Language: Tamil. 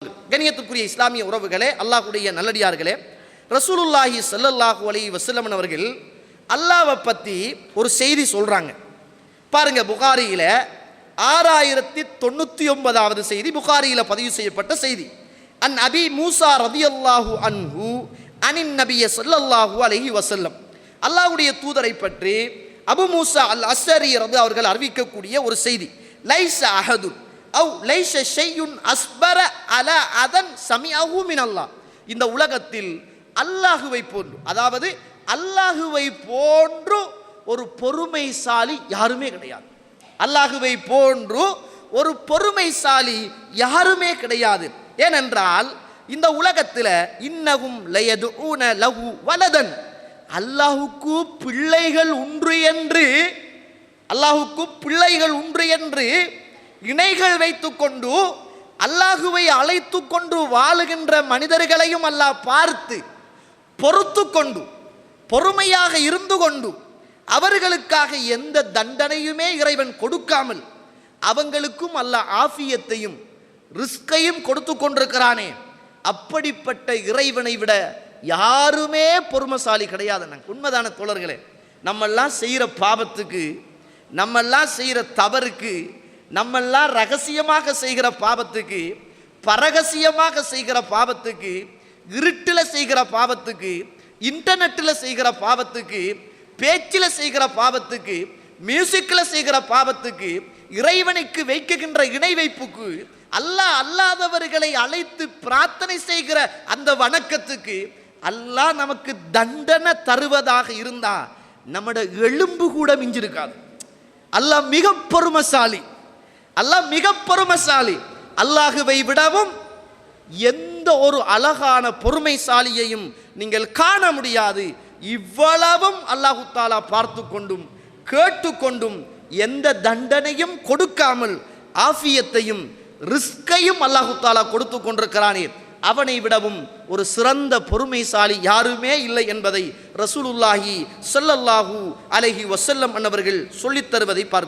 கணியத்துக்குரிய இஸ்லாமிய உறவுகளே, அல்லாஹ்வுடைய நல்லடியார்களே, ரசூலுல்லாஹி ஸல்லல்லாஹு அலைஹி வஸல்லம் அவர்கள் அல்லாஹ்வை பற்றி ஒரு செய்தி சொல்றாங்க. பாருங்க, புகாரியில 6099வது செய்தி, புகாரியில பதிவு செய்யப்பட்ட செய்தி. அன் அபி மூசா ரதியல்லாஹு அன்ஹு அனின் நபிய ஸல்லல்லாஹு அலைஹி வஸல்லம், அல்லாஹ்வுடைய தூதரை பற்றி அபு மூசா அல் அஸ்ஸரி ரதி அவர்கள் அறிவிக்கக்கூடிய ஒரு செய்தி. லைஸ அஹது அவ் லைஸ ஷையுன் அஸ்பர அலா அதன் சமிஅஹு மினல்லாஹ். இந்த உலகத்தில் அல்லாஹுவை போன்று, அதாவது அல்லாஹுவை போன்று ஒரு பொறுமைசாலி யாருமே கிடையாது. அல்லாஹுவை போன்று ஒரு பொறுமைசாலி யாருமே கிடையாது. ஏனென்றால் இந்த உலகத்தில் இன்னஹும் லயதுஊன லஹு வலதன், அல்லாஹுக்கு பிள்ளைகள் உண்டு என்று, அல்லாஹுக்கு பிள்ளைகள் உண்டு என்று இணைகள் வைத்துக்கொண்டு அல்லாஹுவை அழைத்து கொண்டு வாழுகின்ற மனிதர்களையும் அல்லாஹ் பார்த்து பொறுத்து கொண்டு பொறுமையாக இருந்து கொண்டு அவர்களுக்காக எந்த தண்டனையுமே இறைவன் கொடுக்காமல் அவங்களுக்கும் அல்லாஹ் ஆஃபியத்தையும் ரிஸ்கையும் கொடுத்து கொண்டிருக்கிறானே, அப்படிப்பட்ட இறைவனை விட யாருமே பொறுமைசாலி கிடையாது. உண்மைதான தோழர்களே, நம்மெல்லாம் செய்கிற பாவத்துக்கு, நம்மெல்லாம் செய்கிற தவறுக்கு, நம்மெல்லாம் ரகசியமாக செய்கிற பாவத்துக்கு, பரகசியமாக செய்கிற பாவத்துக்கு, இருட்டில் செய்கிற பாவத்துக்கு, இன்டர்நெட்டில் செய்கிற பாவத்துக்கு, பேச்சில் செய்கிற பாவத்துக்கு, மியூசிக்கில் செய்கிற பாவத்துக்கு, இறைவனுக்கு வைக்கின்ற இணை வைப்புக்கு, அல்லாஹ் அல்லாதவர்களை அழைத்து பிரார்த்தனை செய்கிற அந்த வணக்கத்துக்கு அல்லாஹ் நமக்கு தண்டனை தருவதாக இருந்தா நம்முடைய எலும்பு கூட மிஞ்சிருக்காது. அல்லாஹ் மிக பொறுமைசாலி, அல்லாஹ் மிக பொறுமைசாலி. அல்லாஹுவை விடவும் எந்த ஒரு அழகான பொறுமைசாலியையும் நீங்கள் காண முடியாது. இவ்வளவும் அல்லாஹு தாலா பார்த்து கொண்டும் கேட்டுக்கொண்டும் எந்த தண்டனையும் கொடுக்காமல் ஆஃபியத்தையும் ரிஸ்கையும் அல்லாஹு தாலா கொடுத்து கொண்டிருக்கிறானே, அவனை விடவும் ஒரு சிறந்த பொறுமைசாலி யாருமே இல்லை என்பதை ரசூலுல்லாஹி ஸல்லல்லாஹு அலைஹி வஸல்லம் அவர்கள் சொல்லித் தருவதை பார்க்கிறோம்.